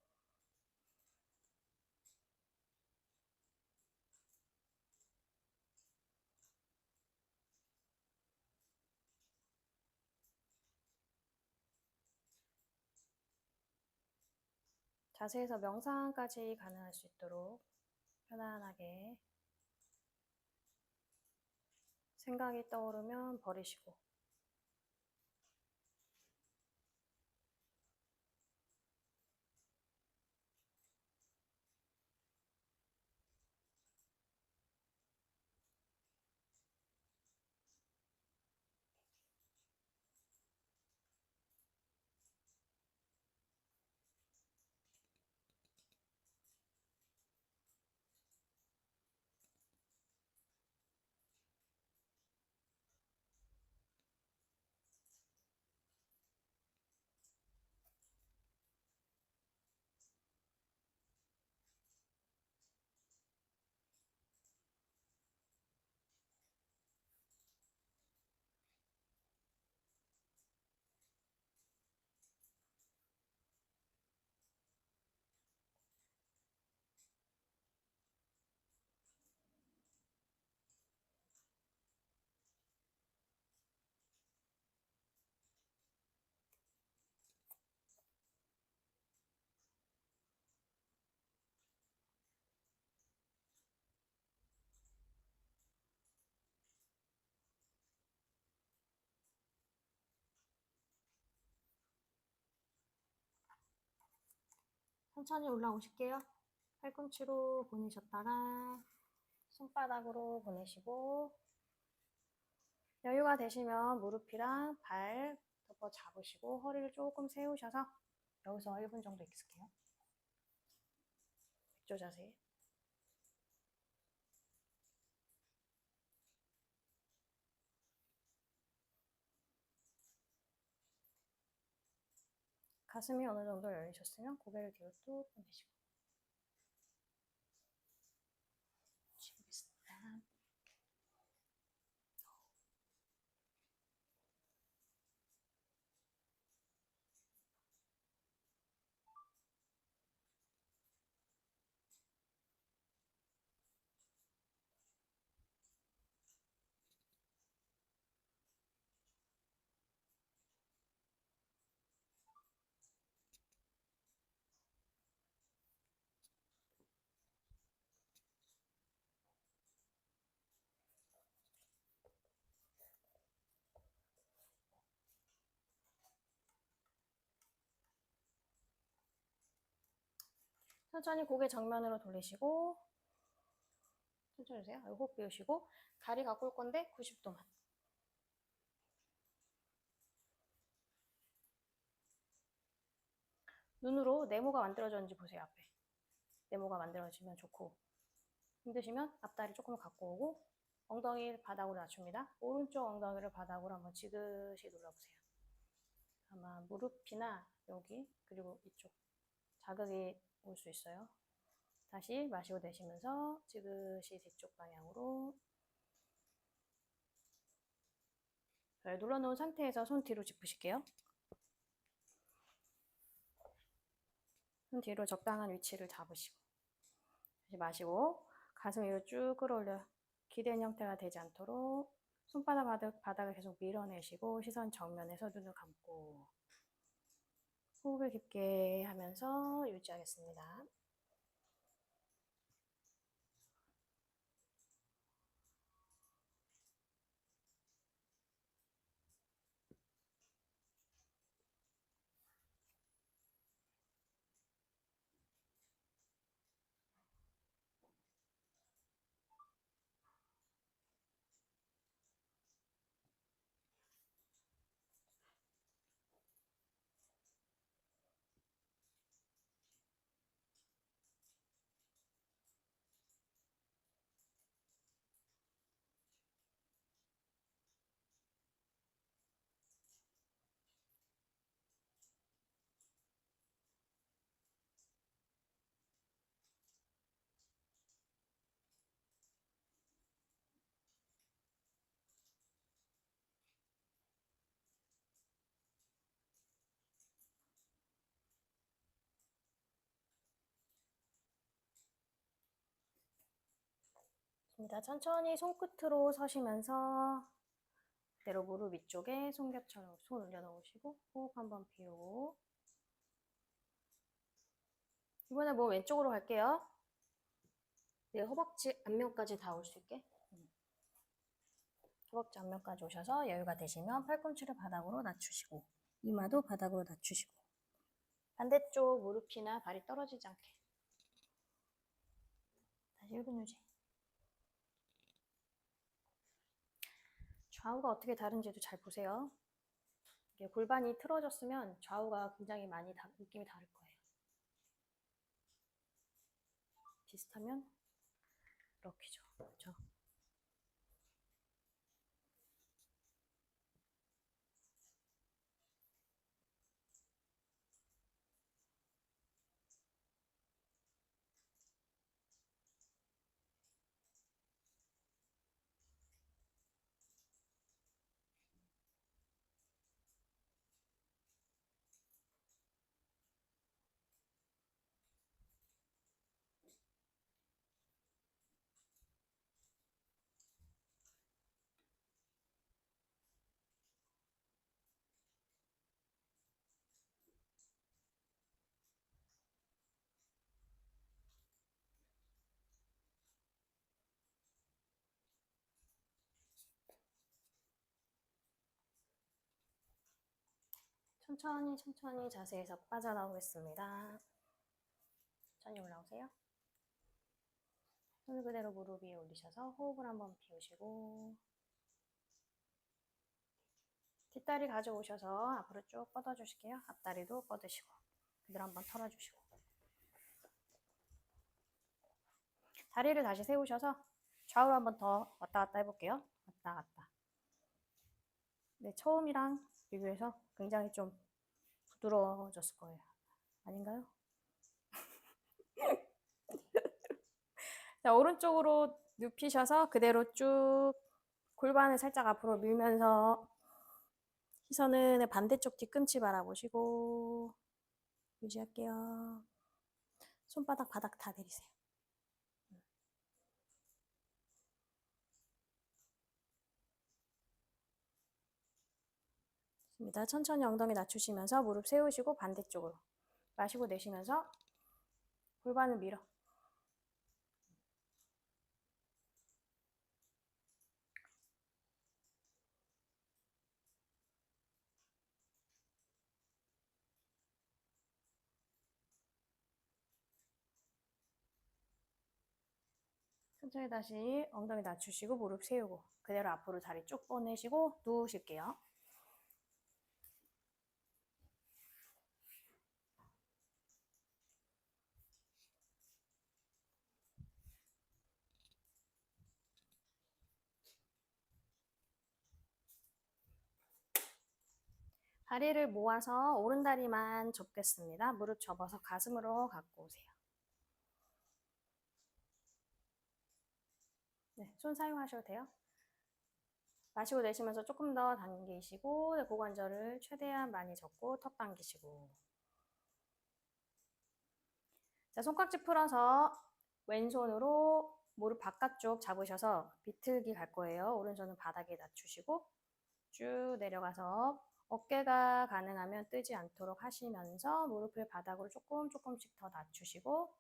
자세에서 명상까지 가능할 수 있도록 편안하게 생각이 떠오르면 버리시고 천천히 올라오실게요. 팔꿈치로 보내셨다가 손바닥으로 보내시고 여유가 되시면 무릎이랑 발 덮어 잡으시고 허리를 조금 세우셔서 여기서 1분 정도 있을게요. 백조 자세. 가슴이 어느 정도 열리셨으면 고개를 뒤로 뚝 보내시고 쉬겠습니다. 천천히 고개 정면으로 돌리시고 천천히 주세요. 호흡 비우시고 다리 갖고 올 건데 90도만. 눈으로 네모가 만들어졌는지 보세요. 앞에 네모가 만들어지면 좋고, 힘드시면 앞다리 조금 갖고 오고 엉덩이 바닥으로 낮춥니다. 오른쪽 엉덩이를 바닥으로 한번 지그시 눌러보세요. 아마 무릎이나 여기 그리고 이쪽 자극이 올 수 있어요. 다시 마시고 내쉬면서 지그시 뒤쪽 방향으로. 눌러놓은 상태에서 손 뒤로 짚으실게요. 손 뒤로 적당한 위치를 잡으시고 다시 마시고 가슴 위로 쭉 끌어올려 기댄 형태가 되지 않도록 손바닥 바닥을 계속 밀어내시고 시선 정면에서 눈을 감고 호흡을 깊게 하면서 유지하겠습니다. 좋습니다. 천천히 손끝으로 서시면서 그대로 무릎 위쪽에 손겹처럼 손 올려놓으시고 호흡 한번 비우고, 이번에 뭐 왼쪽으로 갈게요. 네, 허벅지 앞면까지 다 올 수 있게. 허벅지 앞면까지 오셔서 여유가 되시면 팔꿈치를 바닥으로 낮추시고 이마도 바닥으로 낮추시고 반대쪽 무릎이나 발이 떨어지지 않게 다시 1분 유지. 좌우가 어떻게 다른지도 잘 보세요. 이게 골반이 틀어졌으면 좌우가 굉장히 많이 느낌이 다를 거예요. 비슷하면 이렇게죠. 그렇죠? 천천히 자세에서 빠져나오겠습니다. 천천히 올라오세요. 손을 그대로 무릎 위에 올리셔서 호흡을 한번 비우시고 뒷다리 가져오셔서 앞으로 쭉 뻗어주실게요. 앞다리도 뻗으시고 그대로 한번 털어주시고 다리를 다시 세우셔서 좌우로 한번 더 왔다 갔다 해볼게요. 왔다 갔다. 네, 처음이랑 비교해서 굉장히 좀 부드러워졌을 거예요. 아닌가요? 자, 오른쪽으로 눕히셔서 그대로 쭉 골반을 살짝 앞으로 밀면서 시선은 반대쪽 뒤꿈치 바라보시고 유지할게요. 손바닥 바닥 다 내리세요. 좋습니다. 천천히 엉덩이 낮추시면서 무릎 세우시고 반대쪽으로 마시고 내쉬면서 골반을 밀어. 천천히 다시 엉덩이 낮추시고 무릎 세우고 그대로 앞으로 다리 쭉 뻗내시고 누우실게요. 다리를 모아서 오른다리만 접겠습니다. 무릎 접어서 가슴으로 갖고 오세요. 네, 손 사용하셔도 돼요. 마시고 내쉬면서 조금 더 당기시고 고관절을 최대한 많이 접고 턱 당기시고 자, 손깍지 풀어서 왼손으로 무릎 바깥쪽 잡으셔서 비틀기 갈 거예요. 오른손은 바닥에 낮추시고 쭉 내려가서 어깨가 가능하면 뜨지 않도록 하시면서 무릎을 바닥으로 조금씩 더 낮추시고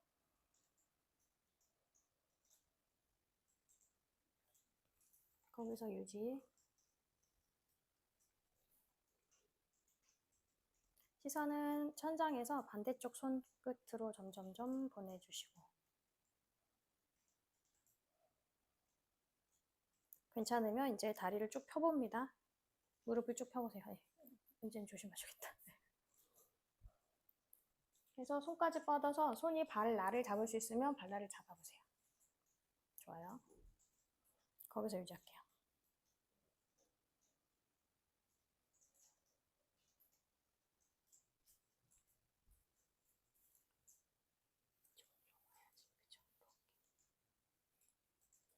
거기서 유지. 시선은 천장에서 반대쪽 손끝으로 점점점 보내주시고 괜찮으면 이제 다리를 쭉 펴봅니다. 무릎을 쭉 펴보세요. 이제는 조심하셔야겠다. 그래서 손까지 뻗어서 손이 발날을 잡을 수 있으면 발날을 잡아보세요. 좋아요. 거기서 유지할게요.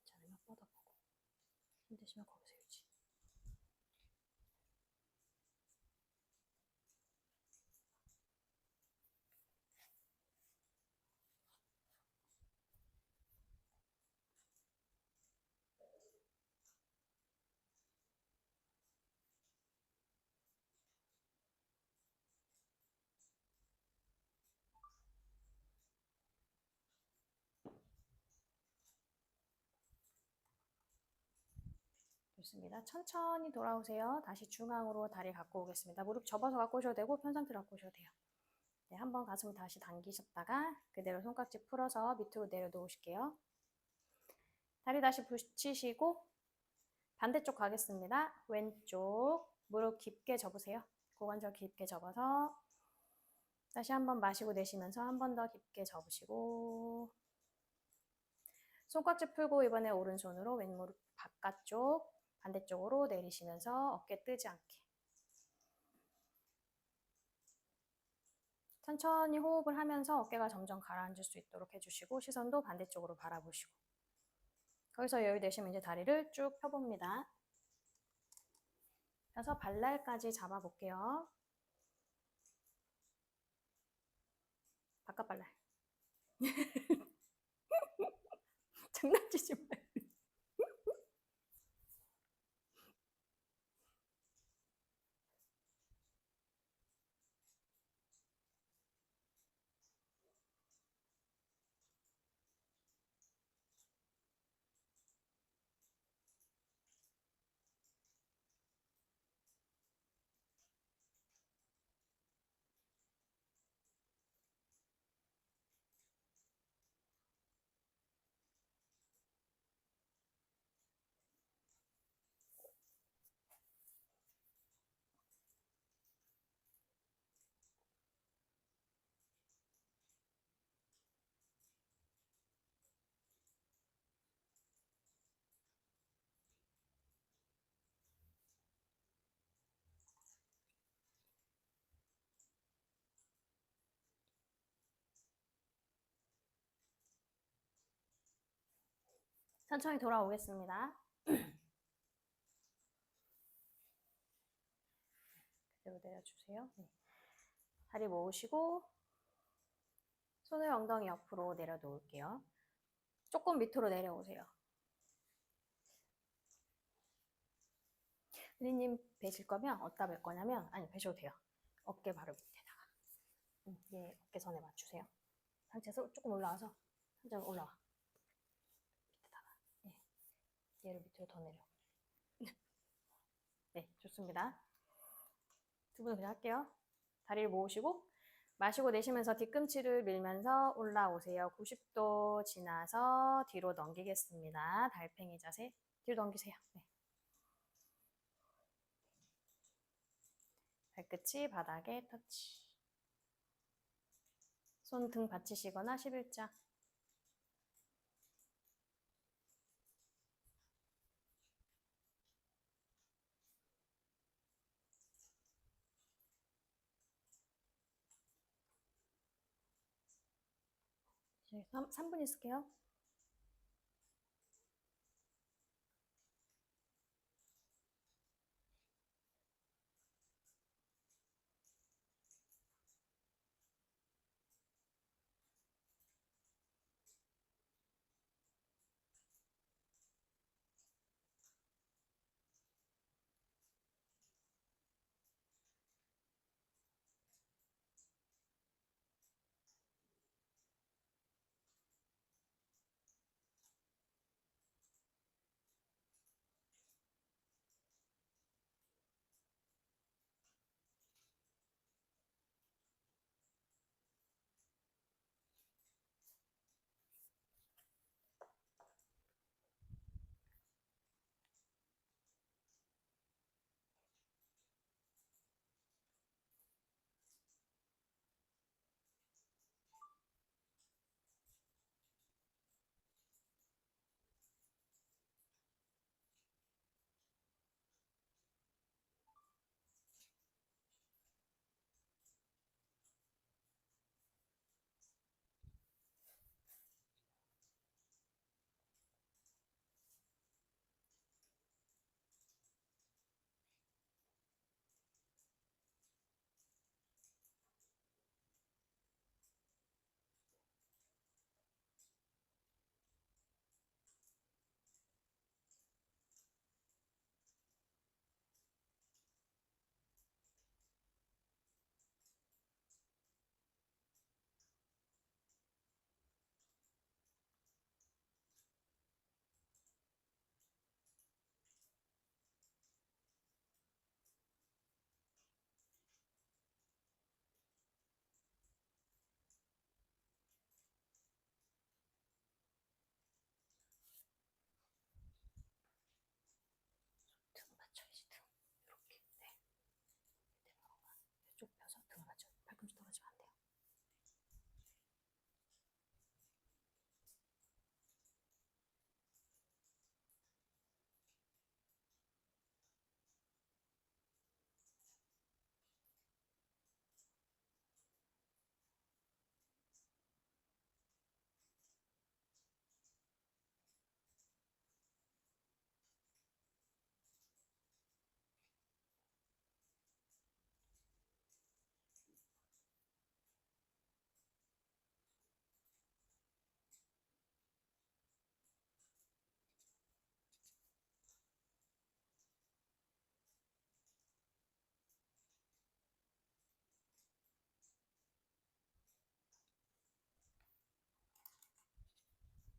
괜찮으면 뻗어보고 힘드시면 거기서 유지. 좋습니다. 천천히 돌아오세요. 다시 중앙으로 다리 갖고 오겠습니다. 무릎 접어서 갖고 오셔도 되고 편 상태로 갖고 오셔도 돼요. 네, 한번 가슴을 다시 당기셨다가 그대로 손깍지 풀어서 밑으로 내려놓으실게요. 다리 다시 붙이시고 반대쪽 가겠습니다. 왼쪽 무릎 깊게 접으세요. 고관절 깊게 접어서 다시 한번 마시고 내쉬면서 한 번 더 깊게 접으시고 손깍지 풀고 이번에 오른손으로 왼무릎 바깥쪽 반대쪽으로 내리시면서 어깨 뜨지 않게 천천히 호흡을 하면서 어깨가 점점 가라앉을 수 있도록 해주시고 시선도 반대쪽으로 바라보시고 거기서 여유 되시면 이제 다리를 쭉 펴봅니다. 그래서 발날까지 잡아볼게요. 바깥 발날. 장난치지 마요. 천천히 돌아오겠습니다. 그대로 내려주세요. 네. 다리 모으시고 손을 엉덩이 옆으로 내려놓을게요. 조금 밑으로 내려오세요. 은희님 베실 거면 어디다 뵐 거냐면 아니 베셔도 돼요. 어깨 바로 밑에다가 얘 어깨선에 맞추세요. 상체에서 조금 올라와서 살짝 올라와. 밑에다가 얘를 밑으로 더 내려. 네, 좋습니다. 두 분은 그냥 할게요. 다리를 모으시고 마시고 내쉬면서 뒤꿈치를 밀면서 올라오세요. 90도 지나서 뒤로 넘기겠습니다. 달팽이 자세. 뒤로 넘기세요. 네. 발끝이 바닥에 터치. 손 등 받치시거나 11자. 이제 3분 있을게요. 등 받쳐야지, 등. 이렇게. 네. 쭉 펴서 등을 받쳐. 발꿈치 떨어지면 안 돼요.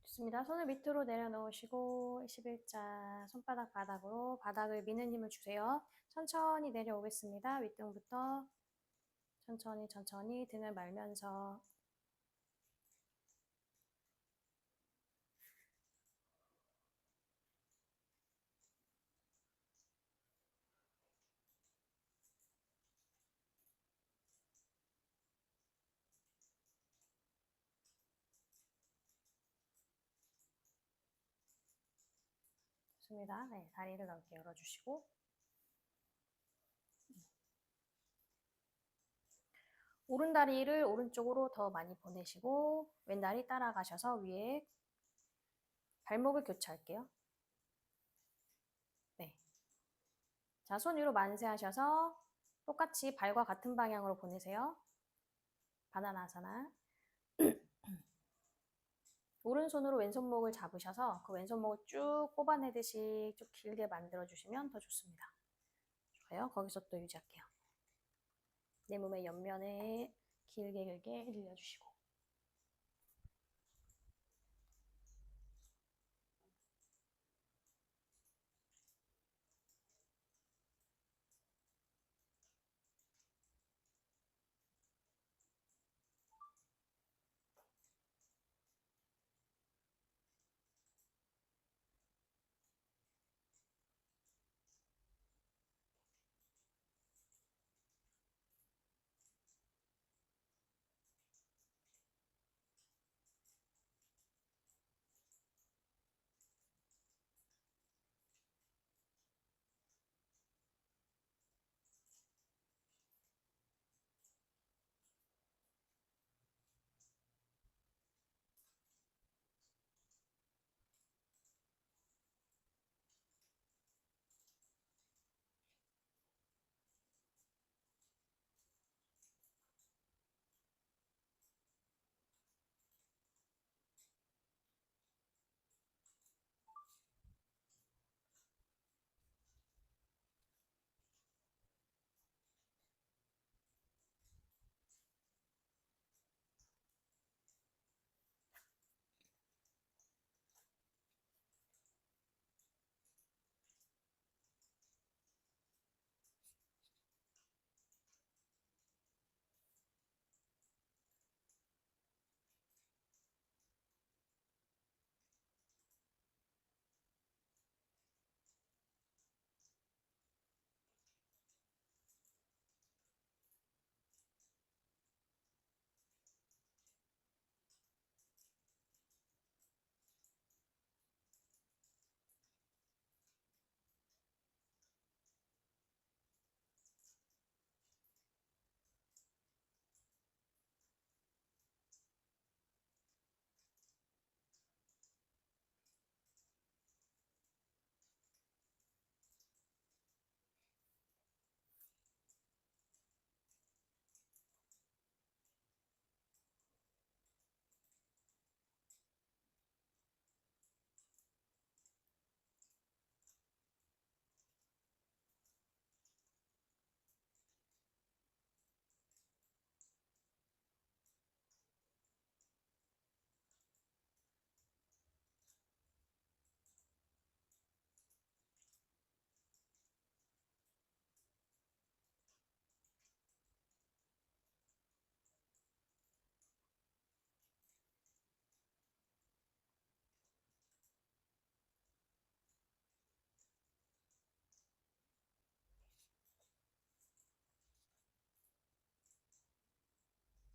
좋습니다. 손을 밑으로 내려놓으시고 11자 손바닥 바닥으로 바닥을 미는 힘을 주세요. 천천히 내려오겠습니다. 윗등부터 천천히 등을 말면서 좋습니다. 네, 다리를 넓게 열어주시고 오른 다리를 오른쪽으로 더 많이 보내시고 왼 다리 따라가셔서 위에 발목을 교차할게요. 네. 자, 손 위로 만세하셔서 똑같이 발과 같은 방향으로 보내세요. 바나나아사나. 오른손으로 왼손목을 잡으셔서 그 왼손목을 쭉 뽑아내듯이 쭉 길게 만들어주시면 더 좋습니다. 좋아요. 거기서 또 유지할게요. 내 몸의 옆면에 길게 늘려주시고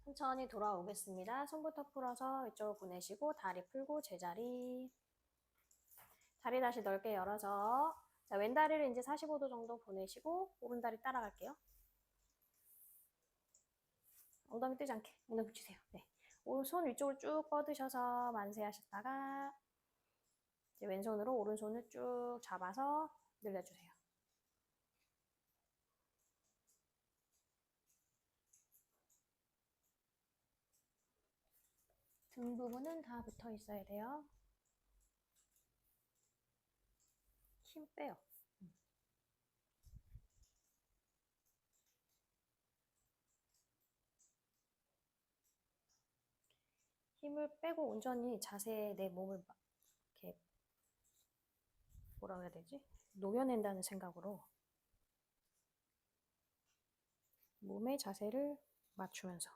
천천히 돌아오겠습니다. 손부터 풀어서 이쪽으로 보내시고 다리 풀고 제자리. 다리 다시 넓게 열어서 자, 왼다리를 이제 45도 정도 보내시고 오른다리 따라갈게요. 엉덩이 뜨지 않게 엉덩이 붙이세요. 네. 손 위쪽을 쭉 뻗으셔서 만세 하셨다가 이제 왼손으로 오른손을 쭉 잡아서 늘려주세요. 등 부분은 다 붙어 있어야 돼요. 힘 빼요. 힘을 빼고 온전히 자세에 내 몸을 이렇게 뭐라 해야 되지? 녹여낸다는 생각으로 몸의 자세를 맞추면서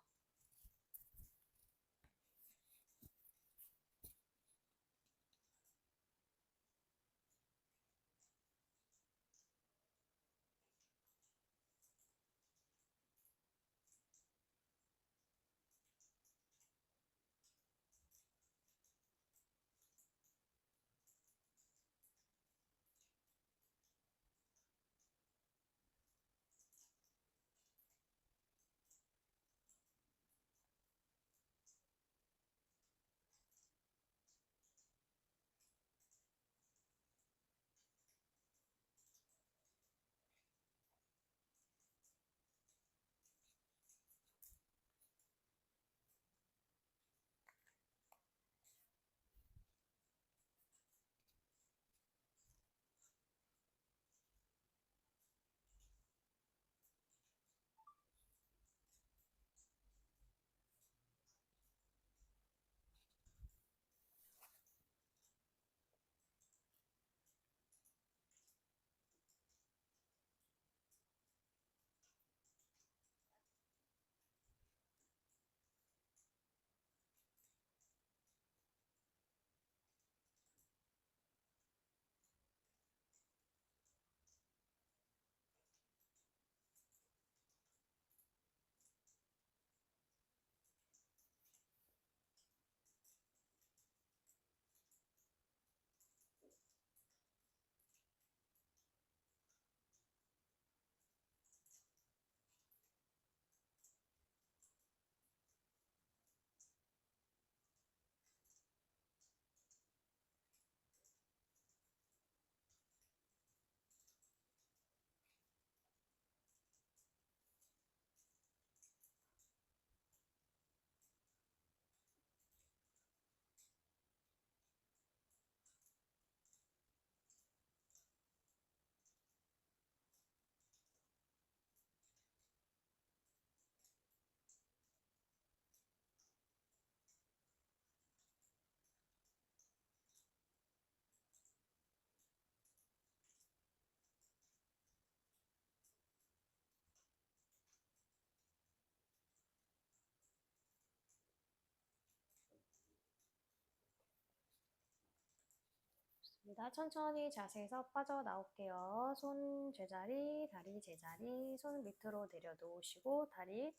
천천히 자세에서 빠져나올게요. 손 제자리, 다리 제자리, 손 밑으로 내려놓으시고 다리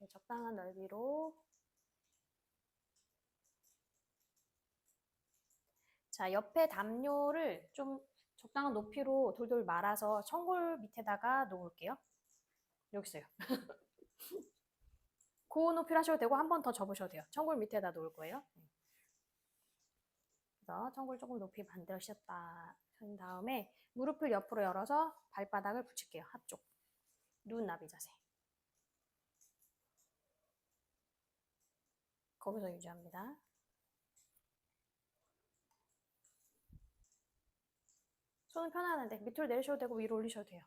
적당한 넓이로 자, 옆에 담요를 좀 적당한 높이로 돌돌 말아서 청골 밑에다가 놓을게요. 여기 있어요. 그 높이로 하셔도 되고 한 번 더 접으셔도 돼요. 청골 밑에다 놓을 거예요. 그래서 청골 조금 높이 만드셨다 한 다음에 무릎을 옆으로 열어서 발바닥을 붙일게요. 앞쪽. 눈 나비 자세. 거기서 유지합니다. 손은 편안한데 밑으로 내리셔도 되고 위로 올리셔도 돼요.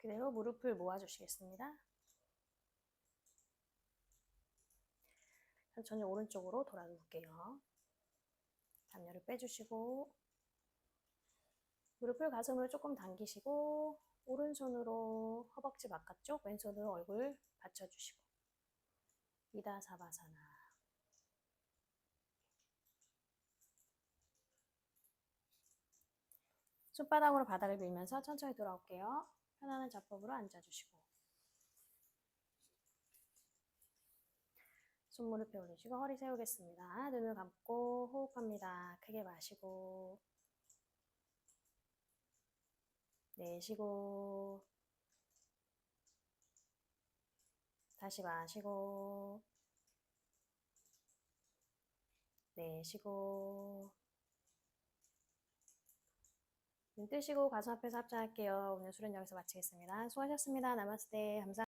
그대로 무릎을 모아주시겠습니다. 천천히 오른쪽으로 돌아 누울게요. 담요를 빼주시고 무릎을 가슴으로 조금 당기시고 오른손으로 허벅지 바깥쪽, 왼손으로 얼굴 받쳐주시고 이다사바사나. 손바닥으로 바닥을 밀면서 천천히 돌아올게요. 편안한 자법으로 앉아주시고 손무릎에 올리시고 허리 세우겠습니다. 눈을 감고 호흡합니다. 크게 마시고 내쉬고 다시 마시고 내쉬고 눈 뜨시고 가슴 앞에서 합장할게요. 오늘 수련 여기서 마치겠습니다. 수고하셨습니다. 나마스테. 감사합니다.